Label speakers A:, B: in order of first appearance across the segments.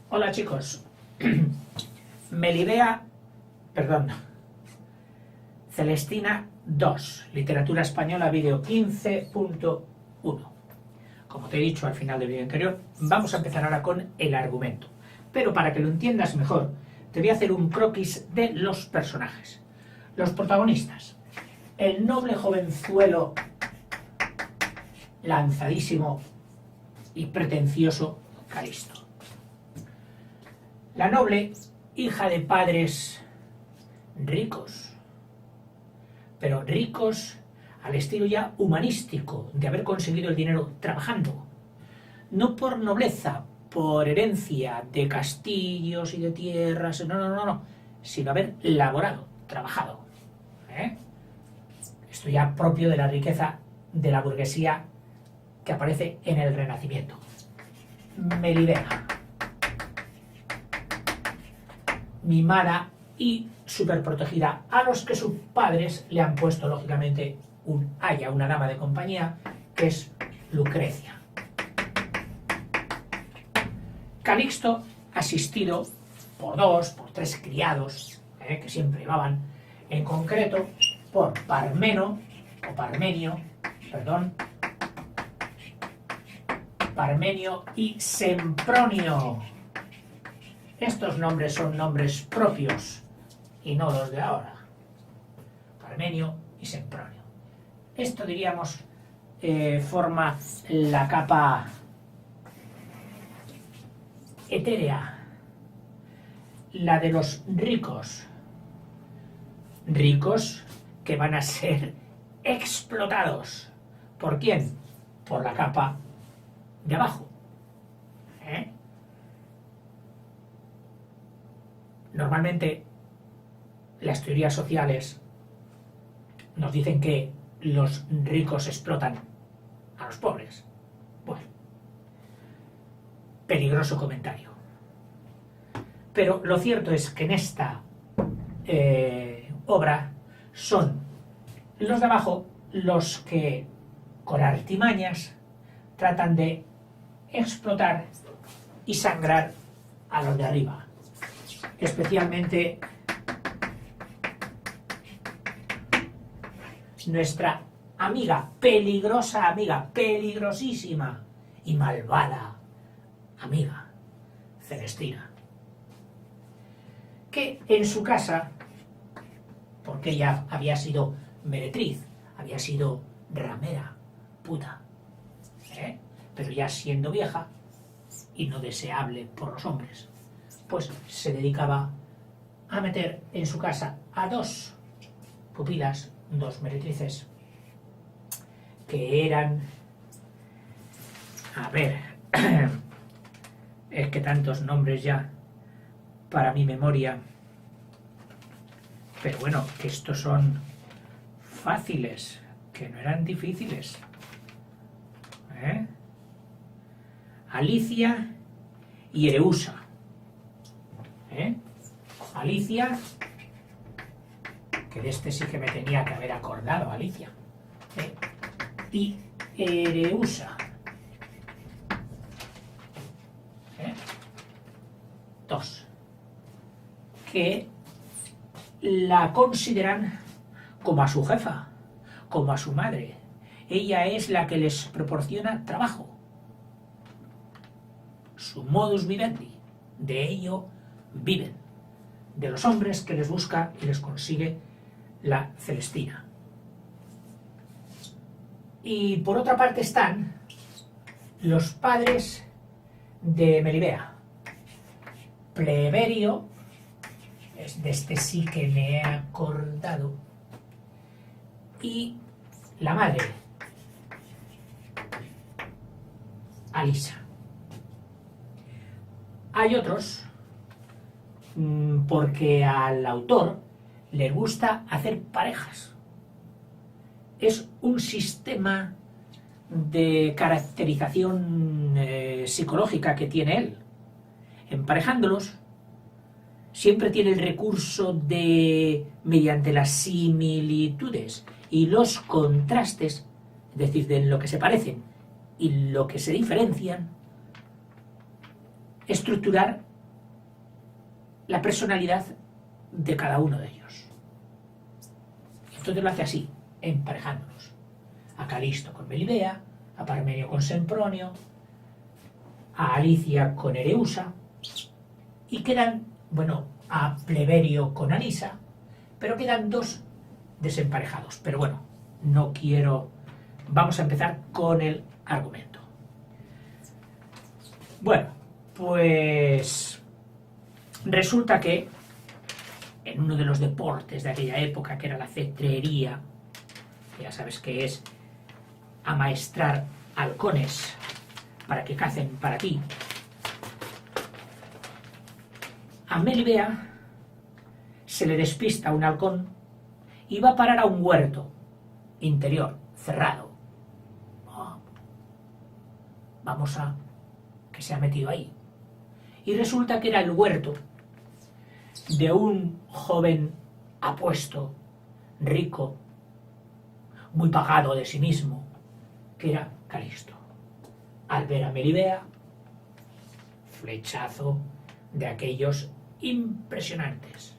A: Hola chicos, Melibea, perdón, Celestina 2, Literatura Española, vídeo 15.1. Como te he dicho al final del vídeo anterior, vamos a empezar ahora con el argumento. Pero para que lo entiendas mejor, te voy a hacer un croquis de los personajes. Los protagonistas: el noble jovenzuelo lanzadísimo y pretencioso Calisto. La noble hija de padres ricos, pero ricos al estilo ya humanístico, de haber conseguido el dinero trabajando. No por nobleza, por herencia de castillos y de tierras, no, sino haber laborado, trabajado. Esto ya propio de la riqueza de la burguesía que aparece en el Renacimiento. Melibea, mimada y superprotegida, a los que sus padres le han puesto lógicamente una dama de compañía, que es Lucrecia. Calixto, asistido por tres criados, que siempre llevaban, en concreto por Parmenio y Sempronio. Estos nombres son nombres propios y no los de ahora. Parmenio y Sempronio. Esto, diríamos, forma la capa etérea, la de los ricos. Ricos que van a ser explotados. ¿Por quién? Por la capa de abajo. Normalmente las teorías sociales nos dicen que los ricos explotan a los pobres. Bueno, peligroso comentario. Pero lo cierto es que en esta obra son los de abajo los que con artimañas tratan de explotar y sangrar a los de arriba. Especialmente nuestra amiga, peligrosa amiga, peligrosísima y malvada amiga, Celestina, que en su casa, porque ella había sido meretriz, había sido ramera, puta, pero ya siendo vieja y no deseable por los hombres, pues se dedicaba a meter en su casa a dos pupilas, dos meretrices, que eran, a ver, es que tantos nombres ya para mi memoria, pero bueno, que estos son fáciles, que no eran difíciles. Alicia y Ereusa. Alicia, que de este sí que me tenía que haber acordado, Alicia, y Ereusa, dos, que la consideran como a su jefa, como a su madre. Ella es la que les proporciona trabajo, su modus vivendi, de ello viven, de los hombres que les busca y les consigue la Celestina. Y por otra parte están los padres de Melibea: Pleberio, de este sí que me he acordado, y la madre, Alisa. Hay otros, porque al autor le gusta hacer parejas. Es un sistema de caracterización psicológica que tiene él. Emparejándolos, siempre tiene el recurso de, mediante las similitudes y los contrastes, es decir, de lo que se parecen y lo que se diferencian, estructurar la personalidad de cada uno de ellos. Entonces lo hace así, emparejándonos. A Calisto con Melibea, a Parmenio con Sempronio, a Alicia con Ereusa, y quedan, bueno, a Pleberio con Alisa, pero quedan dos desemparejados. Pero bueno, no quiero... Vamos a empezar con el argumento. Bueno, pues resulta que en uno de los deportes de aquella época, que era la cetrería, que ya sabes que es amaestrar halcones para que cacen para ti, a Melibea se le despista un halcón y va a parar a un huerto interior, cerrado. Vamos a que se ha metido ahí. Y resulta que era el huerto de un joven apuesto, rico, muy pagado de sí mismo, que era Calisto. Al ver a Melibea, flechazo de aquellos impresionantes.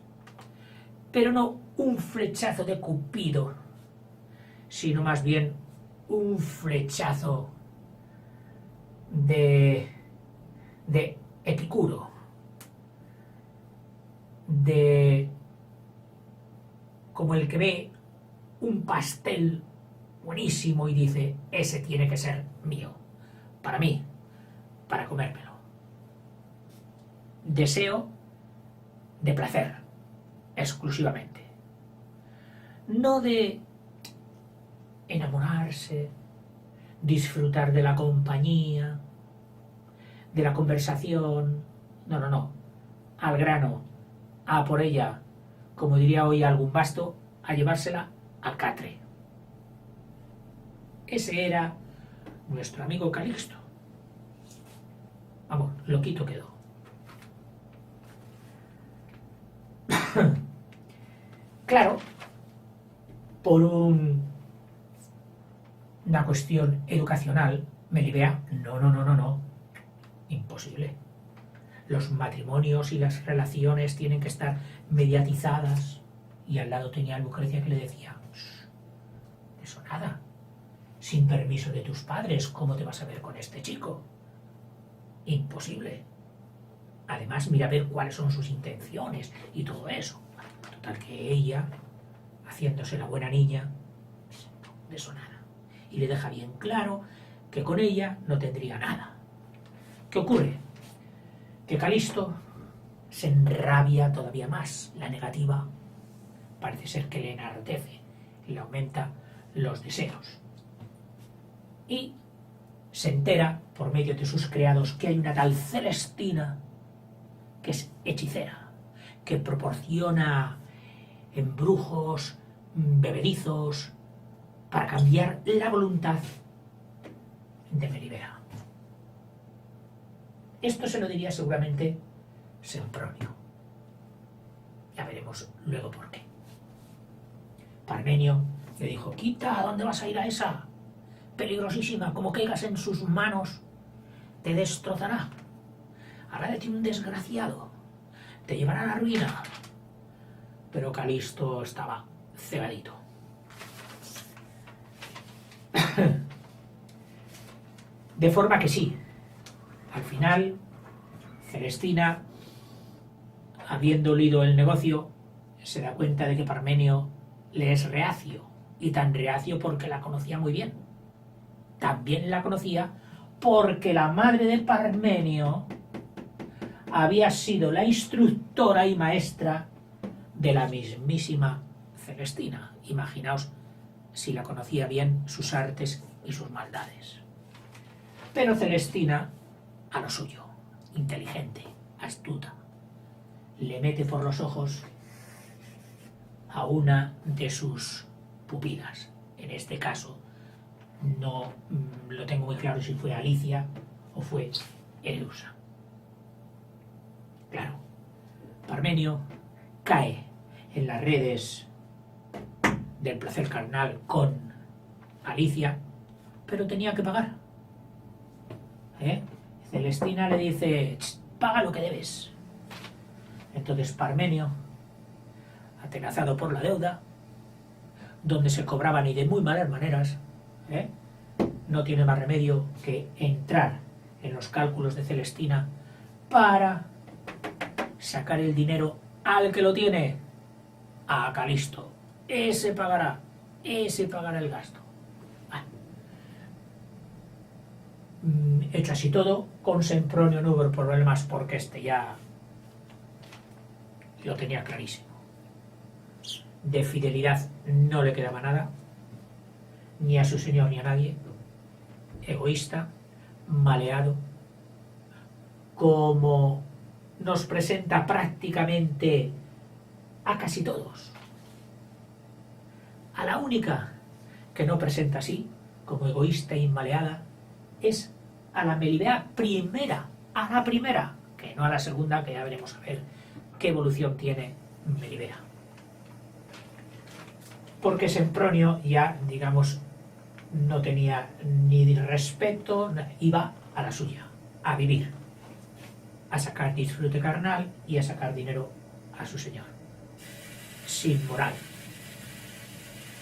A: Pero no un flechazo de Cupido, sino más bien un flechazo de Epicuro, como el que ve un pastel buenísimo y dice, ese tiene que ser mío, para mí, para comérmelo. Deseo de placer, exclusivamente. No de enamorarse, disfrutar de la compañía, de la conversación. No, no, no. Al grano, a por ella, como diría hoy algún basto, a llevársela al catre. Ese era nuestro amigo Calixto. Vamos, loquito quedó. Claro, por una cuestión educacional, Melibea, no, imposible. Los matrimonios y las relaciones tienen que estar mediatizadas. Y al lado tenía a Lucrecia que le decía, eso nada, sin permiso de tus padres, ¿cómo te vas a ver con este chico? Imposible. Además, mira a ver cuáles son sus intenciones y todo eso. Total que ella, haciéndose la buena niña, de eso nada. Y le deja bien claro que con ella no tendría nada. ¿Qué ocurre? Que Calisto se enrabia todavía más. La negativa parece ser que le enardece, le aumenta los deseos. Y se entera, por medio de sus criados, que hay una tal Celestina, que es hechicera, que proporciona embrujos, bebedizos, para cambiar la voluntad de Melibea. Esto se lo diría seguramente Sempronio. Ya veremos luego por qué. Parmenio le dijo, quita, ¿a dónde vas a ir a esa? Peligrosísima, como caigas en sus manos, te destrozará. Hará de ti un desgraciado, te llevará a la ruina. Pero Calisto estaba cegadito. De forma que sí, al final, Celestina, habiendo olido el negocio, se da cuenta de que Parmenio le es reacio, y tan reacio porque la conocía muy bien. También la conocía porque la madre de Parmenio había sido la instructora y maestra de la mismísima Celestina. Imaginaos si la conocía bien, sus artes y sus maldades. Pero Celestina, a lo suyo, inteligente, astuta, le mete por los ojos a una de sus pupilas. En este caso, no lo tengo muy claro si fue Alicia o fue Ereusa. Claro, Parmenio cae en las redes del placer carnal con Alicia, pero tenía que pagar. Celestina le dice, paga lo que debes. Entonces Parmenio, atenazado por la deuda, donde se cobraban y de muy malas maneras, no tiene más remedio que entrar en los cálculos de Celestina para sacar el dinero al que lo tiene, a Calisto. Ese pagará el gasto. Hecho así todo, con Sempronio no hubo problemas porque este ya lo tenía clarísimo. De fidelidad no le quedaba nada, ni a su señor ni a nadie. Egoísta, maleado, como nos presenta prácticamente a casi todos. A la única que no presenta así, como egoísta y maleada, es a la Melibea primera, a la primera, que no a la segunda, que ya veremos a ver qué evolución tiene Melibea. Porque Sempronio ya, digamos, no tenía ni respeto, iba a la suya, a vivir, a sacar disfrute carnal y a sacar dinero a su señor, sin moral,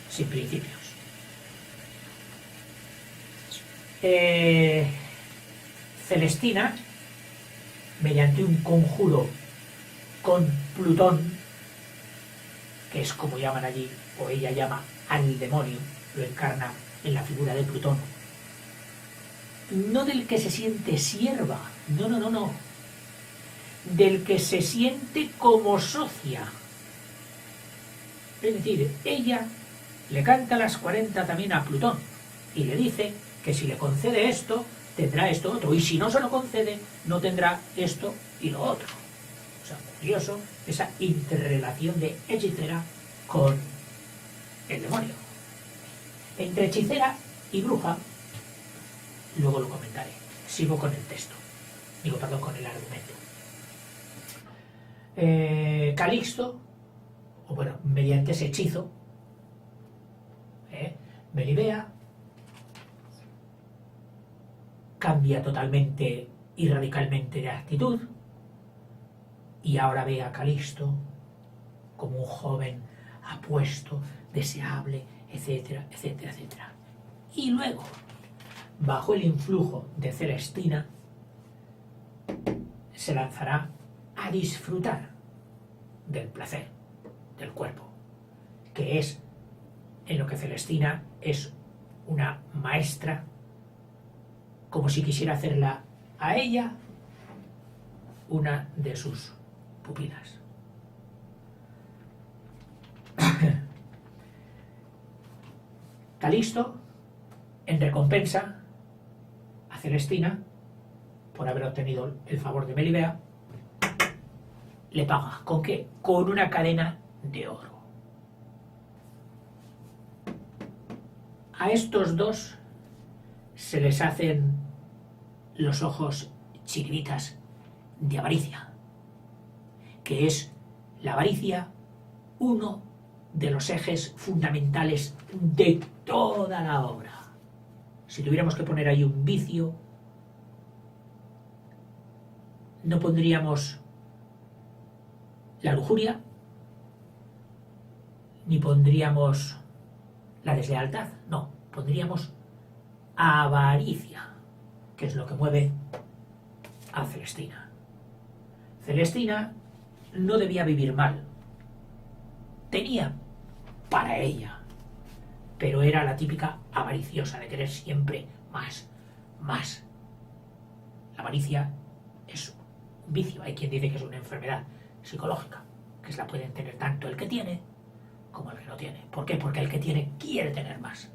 A: sin principios. Celestina, mediante un conjuro con Plutón, que es como llaman allí, o ella llama al demonio, lo encarna en la figura de Plutón, no del que se siente sierva, no, del que se siente como socia. Es decir, ella le canta las 40 también a Plutón y le dice que si le concede esto, tendrá esto otro, y si no se lo concede, no tendrá esto y lo otro. O sea, curioso esa interrelación de hechicera con el demonio. Entre hechicera y bruja, luego lo comentaré. Sigo con el texto. Con el argumento. Calixto, o bueno, mediante ese hechizo, Melibea cambia totalmente y radicalmente de actitud y ahora ve a Calixto como un joven apuesto, deseable, etcétera, etcétera, etcétera. Y luego, bajo el influjo de Celestina, se lanzará a disfrutar del placer del cuerpo, que es en lo que Celestina es una maestra, como si quisiera hacerla a ella una de sus pupilas. Calixto, en recompensa a Celestina por haber obtenido el favor de Melibea, le paga. ¿Con qué? Con una cadena de oro. A estos dos se les hacen los ojos chiribitas de avaricia, que es la avaricia uno de los ejes fundamentales de toda la obra. Si tuviéramos que poner ahí un vicio, no pondríamos la lujuria, ni pondríamos la deslealtad, no, pondríamos avaricia, que es lo que mueve a Celestina. Celestina no debía vivir mal, tenía para ella, pero era la típica avariciosa de querer siempre más. La avaricia es un vicio, hay quien dice que es una enfermedad psicológica, que la pueden tener tanto el que tiene como el que no tiene. ¿Por qué? Porque el que tiene quiere tener más.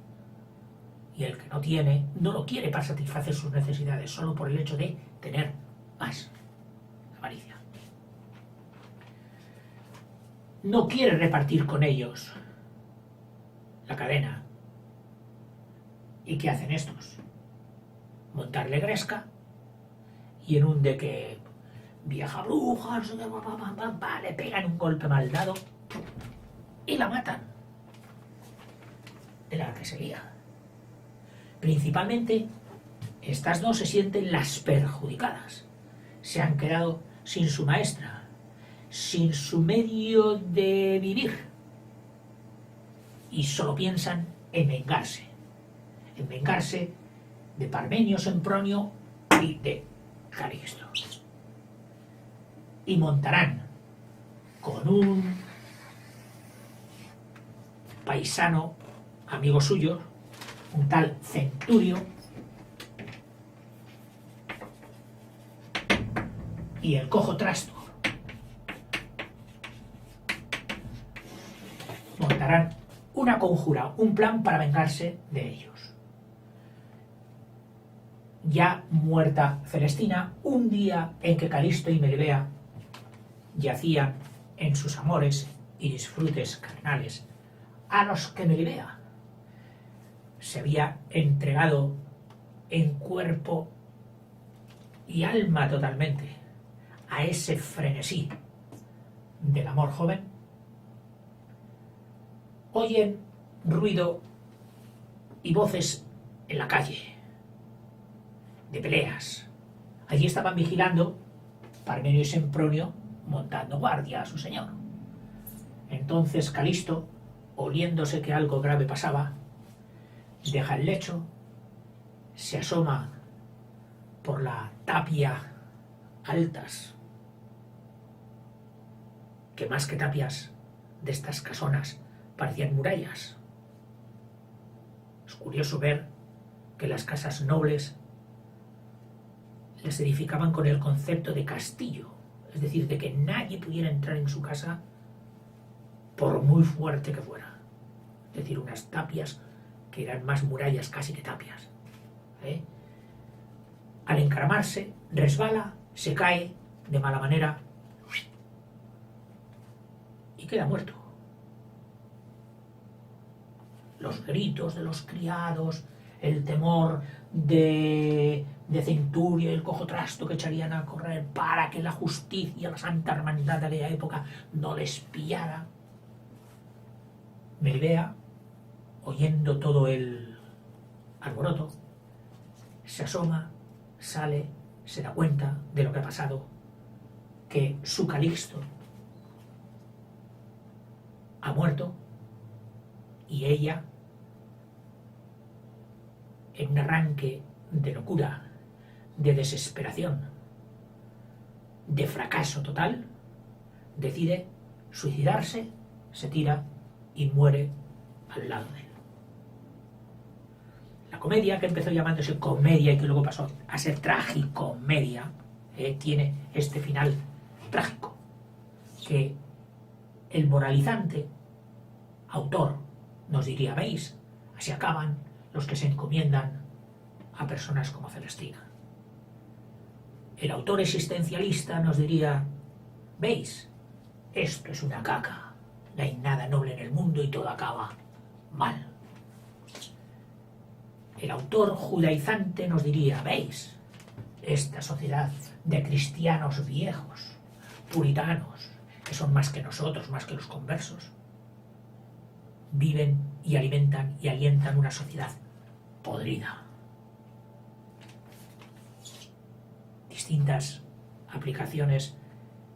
A: Y el que no tiene, no lo quiere para satisfacer sus necesidades, solo por el hecho de tener más. Avaricia. No quiere repartir con ellos la cadena. ¿Y qué hacen estos? Montarle gresca y en un de que vieja bruja, le pegan un golpe mal dado y la matan. De la que seguía. Principalmente, estas dos se sienten las perjudicadas. Se han quedado sin su maestra. sin su medio de vivir y solo piensan en vengarse de Parmenio, Sempronio y de Calisto. Y montarán con un paisano, amigo suyo, un tal Centurio, y el cojo Trastor. Montarán una conjura, un plan para vengarse de ellos. Ya muerta Celestina, un día en que Calisto y Melibea yacían en sus amores y disfrutes carnales, a los que Melibea se había entregado en cuerpo y alma totalmente a ese frenesí del amor joven, oyen ruido y voces en la calle, de peleas. Allí estaban vigilando Parmenio y Sempronio montando guardia a su señor. Entonces Calisto, oliéndose que algo grave pasaba, deja el lecho, se asoma por la tapia altas, que más que tapias de estas casonas parecían murallas. Es curioso ver que las casas nobles las edificaban con el concepto de castillo, es decir, de que nadie pudiera entrar en su casa por muy fuerte que fuera. Es decir, unas tapias que eran más murallas casi que tapias. Al encaramarse, resbala, se cae de mala manera y queda muerto. Los gritos de los criados, el temor de Centurio y el cojo Trasto que echarían a correr para que la justicia, la santa hermandad de aquella época no les pillara. Melibea, oyendo todo el alboroto, se asoma, sale, se da cuenta de lo que ha pasado, que su Calixto ha muerto y ella, en un arranque de locura, de desesperación, de fracaso total, decide suicidarse, se tira y muere al lado de él. La comedia, que empezó llamándose comedia y que luego pasó a ser tragicomedia, tiene este final trágico, que el moralizante autor nos diría: veis, así acaban los que se encomiendan a personas como Celestina. El autor existencialista nos diría: veis, esto es una caca, no hay nada noble en el mundo y todo acaba mal. El autor judaizante nos diría: veis, esta sociedad de cristianos viejos, puritanos, que son más que nosotros, más que los conversos, viven y alimentan y alientan una sociedad podrida. Distintas aplicaciones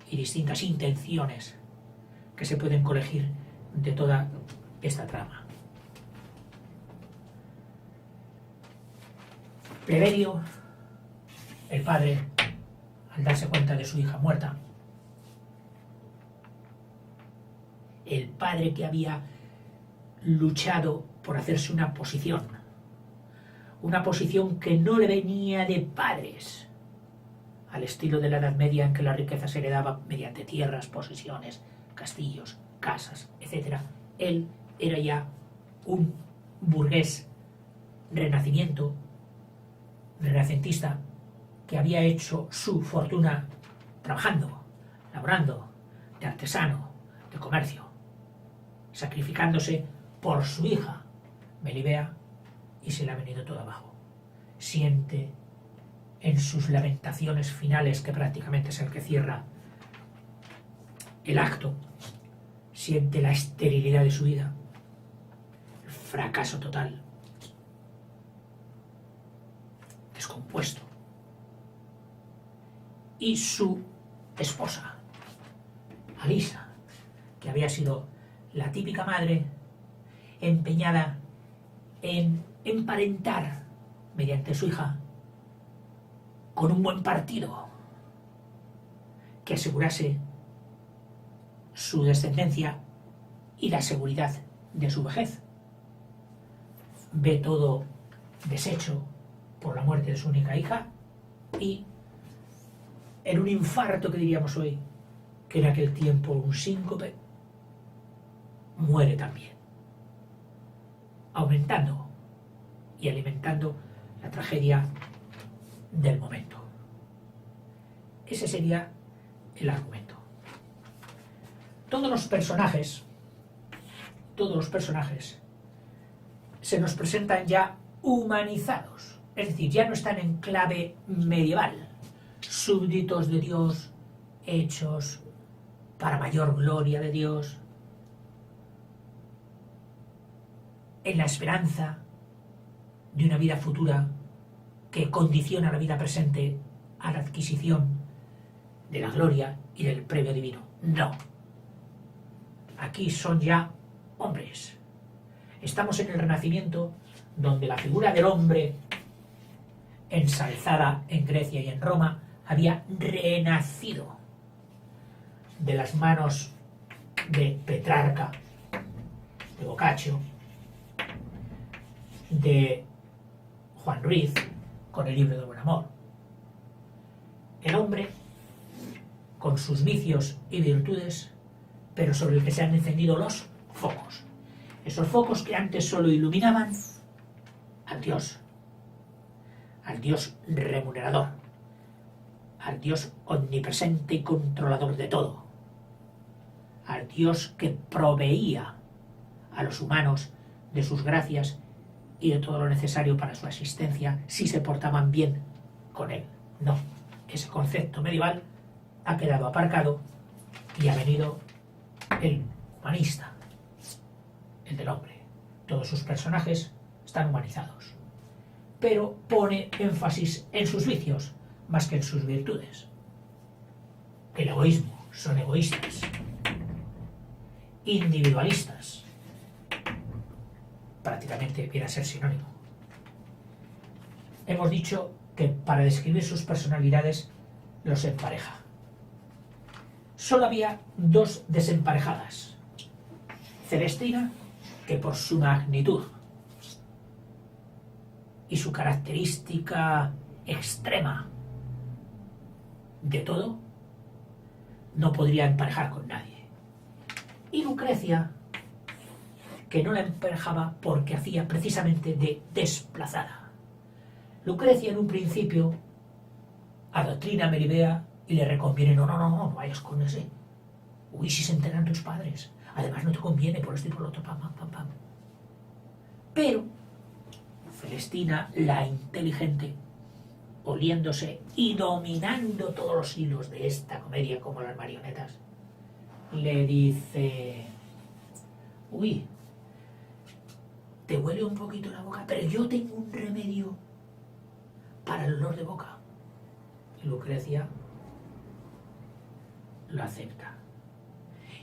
A: y distintas intenciones que se pueden colegir de toda esta trama. Pleberio, el padre, al darse cuenta de su hija muerta, el padre que había luchado por hacerse una posición que no le venía de padres, al estilo de la Edad Media en que la riqueza se heredaba mediante tierras, posesiones, castillos, casas, etc. Él era ya un burgués renacentista, que había hecho su fortuna trabajando, laborando, de artesano, de comercio, sacrificándose por su hija Melibea, y se le ha venido todo abajo. Siente en sus lamentaciones finales, que prácticamente es el que cierra el acto, siente la esterilidad de su vida, el fracaso total, descompuesto. Y su esposa, Alisa, que había sido la típica madre empeñada en emparentar mediante su hija con un buen partido que asegurase su descendencia y la seguridad de su vejez. Ve todo deshecho por la muerte de su única hija y en un infarto que diríamos hoy, que en aquel tiempo un síncope, muere también, aumentando y alimentando la tragedia del momento. Ese sería el argumento. Todos los personajes se nos presentan ya humanizados, es decir, ya no están en clave medieval, súbditos de Dios, hechos para mayor gloria de Dios, en la esperanza de una vida futura que condiciona la vida presente a la adquisición de la gloria y del premio divino. No. Aquí son ya hombres. Estamos en el Renacimiento, donde la figura del hombre, ensalzada en Grecia y en Roma, había renacido de las manos de Petrarca, de Boccaccio, de Juan Ruiz, con el libro del buen amor. El hombre, con sus vicios y virtudes, pero sobre el que se han encendido los focos. Esos focos que antes solo iluminaban al Dios remunerador, al Dios omnipresente y controlador de todo, al Dios que proveía a los humanos de sus gracias y de todo lo necesario para su existencia si se portaban bien con él. No, ese concepto medieval ha quedado aparcado y ha venido el humanista, el del hombre. Todos sus personajes están humanizados, pero pone énfasis en sus vicios más que en sus virtudes. El egoísmo, son egoístas, individualistas, prácticamente viene a ser sinónimo. Hemos dicho que para describir sus personalidades los empareja. Solo había dos desemparejadas. Celestina, que por su magnitud y su característica extrema de todo, no podría emparejar con nadie. Y Lucrecia, que no la emparejaba porque hacía precisamente de desplazada. Lucrecia en un principio adoctrina a Melibea y le reconviene, no vayas con ese. Uy, si se enteran tus padres. Además no te conviene por esto y por lo otro, pam. Pero Celestina, la inteligente, oliéndose y dominando todos los hilos de esta comedia como las marionetas, le dice, uy, te huele un poquito la boca, pero yo tengo un remedio para el olor de boca. Y Lucrecia lo acepta.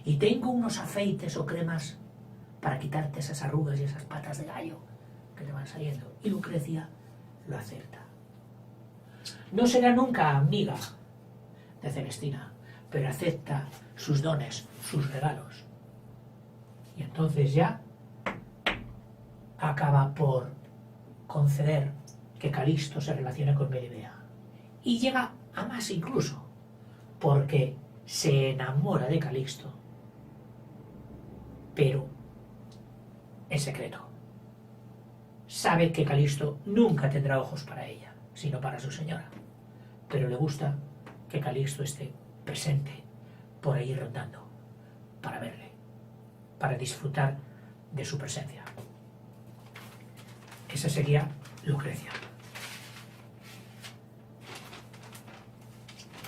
A: Y tengo unos aceites o cremas para quitarte esas arrugas y esas patas de gallo que te van saliendo. Y Lucrecia lo acepta. No será nunca amiga de Celestina, pero acepta sus dones, sus regalos. Y entonces ya acaba por conceder que Calisto se relacione con Melibea. Y llega a más incluso, porque se enamora de Calixto, pero en secreto. Sabe que Calisto nunca tendrá ojos para ella, sino para su señora, pero le gusta que Calixto esté presente por ahí rondando, para verle, para disfrutar de su presencia. Esa sería Lucrecia.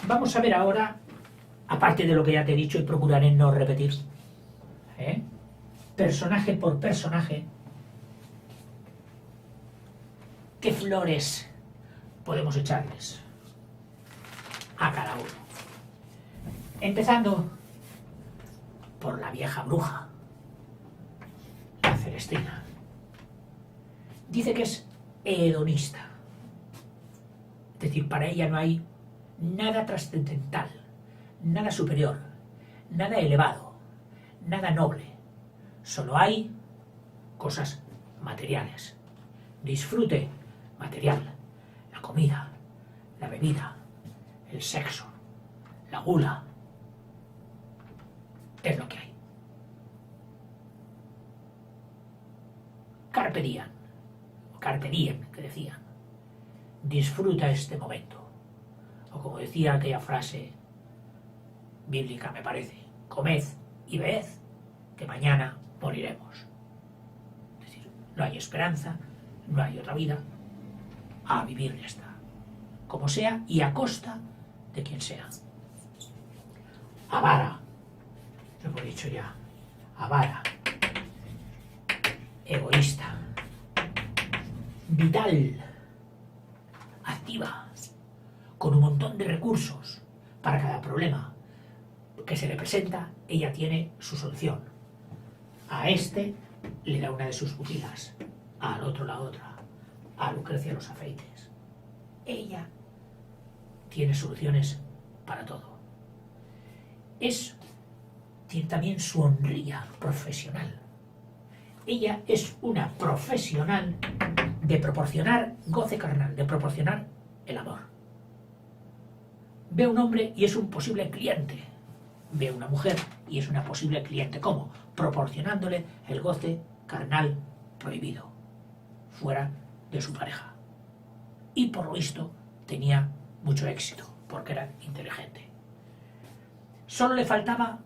A: Vamos a ver ahora, aparte de lo que ya te he dicho y procuraré no repetir, personaje por personaje, qué flores podemos echarles a cada uno. Empezando por la vieja bruja, la Celestina. Dice que es hedonista. Es decir, para ella no hay nada trascendental, nada superior, nada elevado, nada noble. Solo hay cosas materiales. Disfrute material, la comida, la bebida, el sexo, la gula. Es lo que hay. Carpe diem, o carpe diem, que decían. Disfruta este momento. O como decía aquella frase bíblica, me parece, comed y bebed, que mañana moriremos. Es decir, no hay esperanza, no hay otra vida, a vivir esta, como sea y a costa de quien sea. Avara, lo hemos dicho ya, avara, egoísta, vital, activa, con un montón de recursos para cada problema que se le presenta, ella tiene su solución. A este le da una de sus pupilas, al otro la otra, a Lucrecia los aceites. Ella tiene soluciones para todo. Tiene también su honría profesional. Ella es una profesional de proporcionar goce carnal, de proporcionar el amor. Ve a un hombre y es un posible cliente. Ve a una mujer y es una posible cliente. ¿Cómo? Proporcionándole el goce carnal prohibido, fuera de su pareja. Y por lo visto tenía mucho éxito, porque era inteligente. Solo le faltaba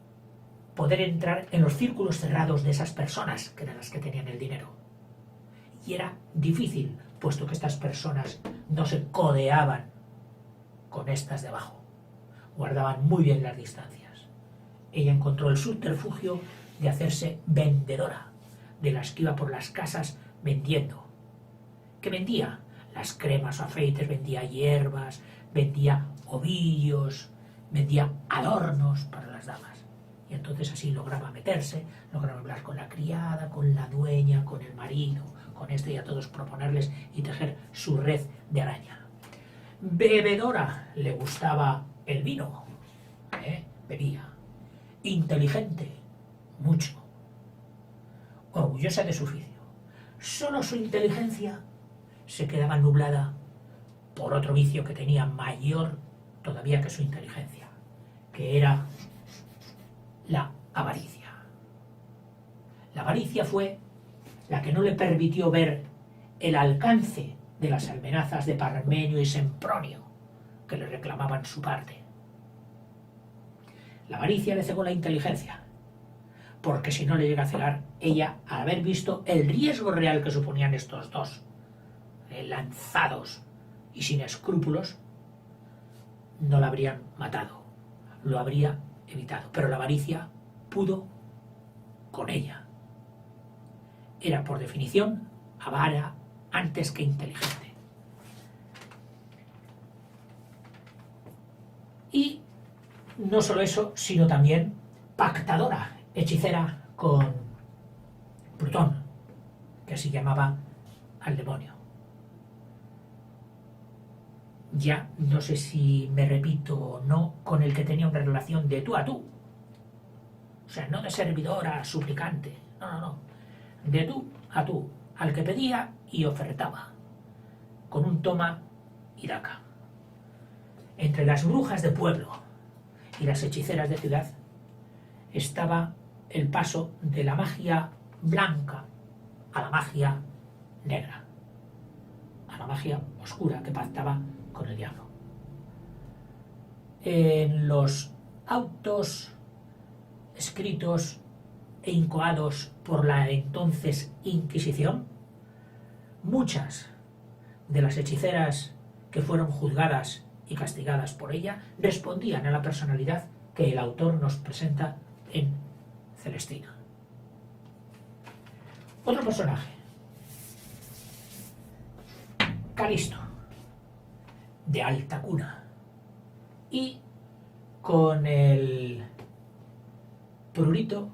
A: poder entrar en los círculos cerrados de esas personas, que eran las que tenían el dinero. Y era difícil, puesto que estas personas no se codeaban con estas de abajo. Guardaban muy bien las distancias. Ella encontró el subterfugio de hacerse vendedora, de las que iba por las casas vendiendo. ¿Qué vendía? Las cremas o aceites, vendía hierbas, vendía ovillos, vendía adornos para las damas. Y entonces así lograba meterse, lograba hablar con la criada, con la dueña, con el marido, con este y a todos proponerles y tejer su red de araña. Bebedora, le gustaba el vino, bebía. Inteligente, mucho. Orgullosa de su oficio. Solo su inteligencia se quedaba nublada por otro vicio que tenía mayor todavía que su inteligencia, que era la avaricia. La avaricia fue la que no le permitió ver el alcance de las amenazas de Parmenio y Sempronio, que le reclamaban su parte. La avaricia le cegó la inteligencia, porque si no le llega a cegar, ella, al haber visto el riesgo real que suponían estos dos, lanzados y sin escrúpulos, no la habrían matado, lo habría evitado. Pero la avaricia pudo con ella. Era por definición avara antes que inteligente. Y no solo eso, sino también pactadora, hechicera con Plutón, que así llamaba al demonio. Ya no sé si me repito o no, con el que tenía una relación de tú a tú. O sea, no de servidora, suplicante, no. De tú a tú, al que pedía y ofertaba, con un toma y daca. Entre las brujas de pueblo y las hechiceras de ciudad estaba el paso de la magia blanca a la magia negra, a la magia oscura que pactaba con el diablo. En los autos escritos e incoados por la entonces Inquisición, muchas de las hechiceras que fueron juzgadas y castigadas por ella respondían a la personalidad que el autor nos presenta en Celestina. Otro personaje, Calisto, de alta cuna, y con el prurito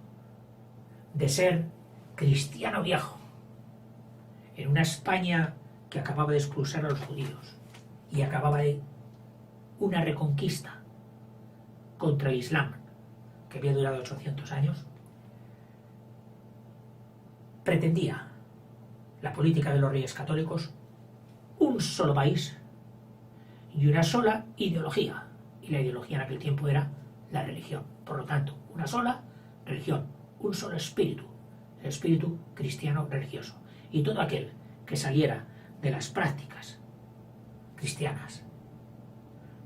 A: de ser cristiano viejo, en una España que acababa de expulsar a los judíos y acababa de una reconquista contra el Islam que había durado 800 años, pretendía la política de los reyes católicos un solo país y una sola ideología, y la ideología en aquel tiempo era la religión. Por lo tanto, una sola religión, un solo espíritu, el espíritu cristiano religioso. Y todo aquel que saliera de las prácticas cristianas,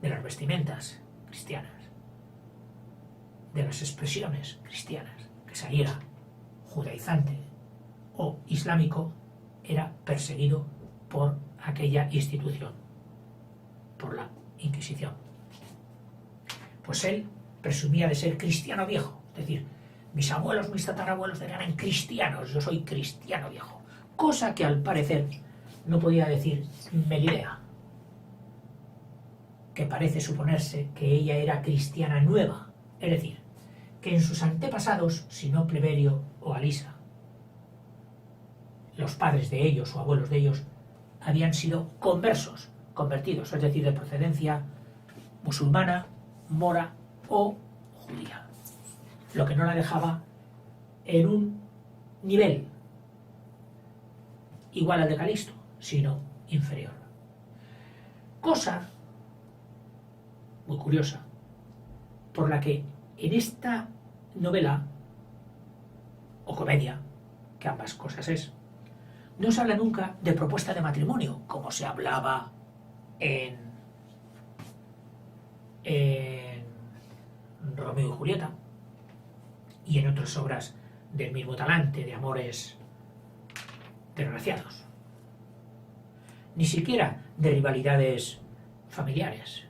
A: de las vestimentas cristianas, de las expresiones cristianas, que saliera judaizante o islámico, era perseguido por aquella institución, por la Inquisición. Pues él presumía de ser cristiano viejo, es decir, mis abuelos, mis tatarabuelos eran cristianos, yo soy cristiano viejo, cosa que al parecer no podía decir Melibea, que parece suponerse que ella era cristiana nueva, es decir, que en sus antepasados, si no Pleberio o Alisa, los padres de ellos o abuelos de ellos habían sido convertidos, es decir, de procedencia musulmana, mora o judía, lo que no la dejaba en un nivel igual al de Calisto, sino inferior. Cosa muy curiosa, por la que en esta novela, o comedia, que ambas cosas es, no se habla nunca de propuesta de matrimonio, como se hablaba en Romeo y Julieta y en otras obras del mismo talante, de amores desgraciados. Ni siquiera de rivalidades familiares,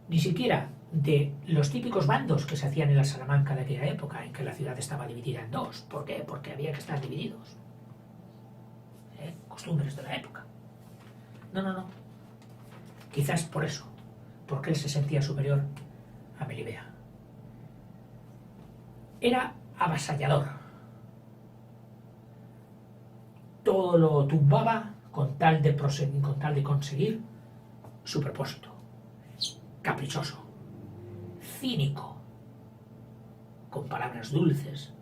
A: ni siquiera de los típicos bandos que se hacían en la Salamanca de aquella época, en que la ciudad estaba dividida en dos. ¿Por qué? Porque había que estar divididos. Costumbres de la época. No. Quizás por eso, porque él se sentía superior a Melibea. Era avasallador. Todo lo tumbaba con tal de conseguir su propósito. Caprichoso, cínico, con palabras dulces.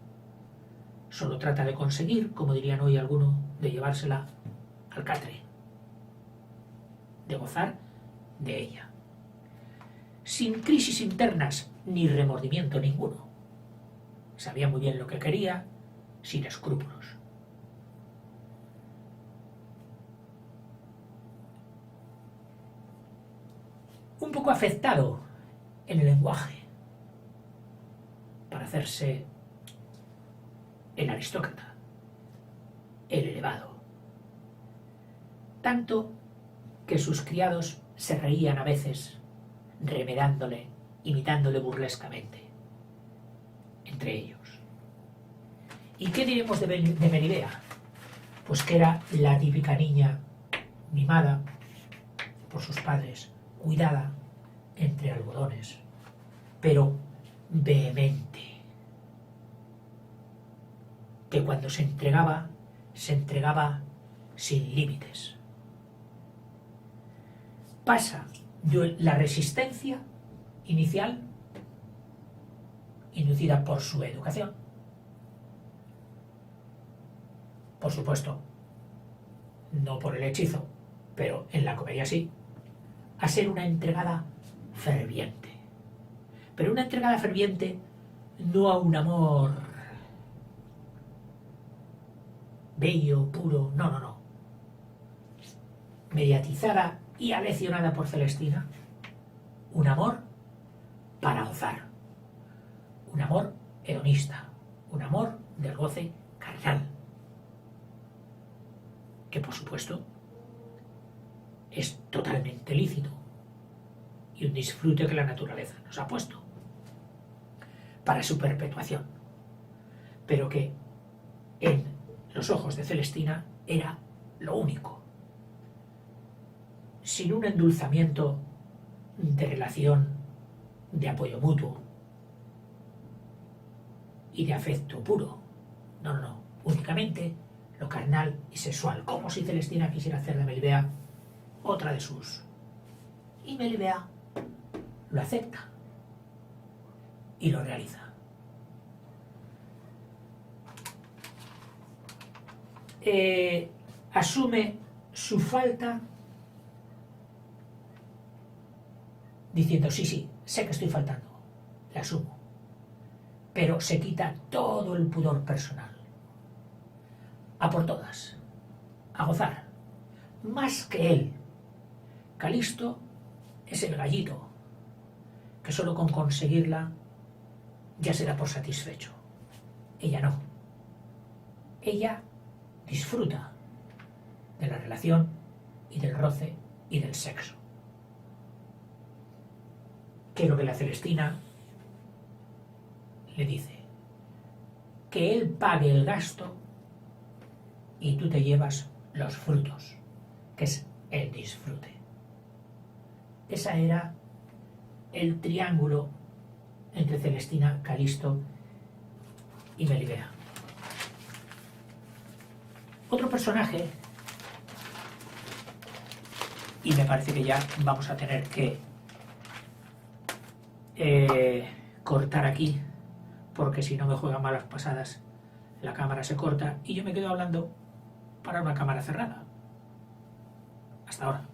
A: Solo trata de conseguir, como dirían hoy algunos, de llevársela al catre, de gozar de ella, sin crisis internas ni remordimiento ninguno. Sabía muy bien lo que quería, sin escrúpulos. Un poco afectado en el lenguaje, para hacerse el aristócrata, el elevado. Tanto que sus criados se reían a veces, remedándole, imitándole burlescamente, entre ellos. ¿Y qué diremos de Melibea? Pues que era la típica niña mimada por sus padres, cuidada entre algodones, pero vehemente, que cuando se entregaba sin límites. Pasa de la resistencia inicial, inducida por su educación, por supuesto, no por el hechizo, pero en la comedia sí, a ser una entregada ferviente. Pero una entregada ferviente no a un amor bello, puro, no. Mediatizada y aleccionada por Celestina, un amor para gozar, un amor hedonista, un amor del goce carnal, que por supuesto es totalmente lícito y un disfrute que la naturaleza nos ha puesto para su perpetuación, pero que en los ojos de Celestina era lo único, sin un endulzamiento de relación de apoyo mutuo, y de afecto puro. No, no, no. Únicamente lo carnal y sexual. Como si Celestina quisiera hacer de Melibea otra de sus. Y Melibea lo acepta y lo realiza. Asume su falta diciendo, sí, sí, sé que estoy faltando, la asumo, pero se quita todo el pudor personal. A por todas, a gozar, más que él. Calisto es el gallito, que solo con conseguirla ya se da por satisfecho. Ella no. Ella disfruta de la relación y del roce y del sexo. Que lo que la Celestina le dice, que él pague el gasto y tú te llevas los frutos, que es el disfrute. Esa era el triángulo entre Celestina, Calisto y Melibea. Otro personaje, y me parece que ya vamos a tener que cortar aquí, porque si no me juegan malas pasadas, la cámara se corta y yo me quedo hablando para una cámara cerrada. Hasta ahora.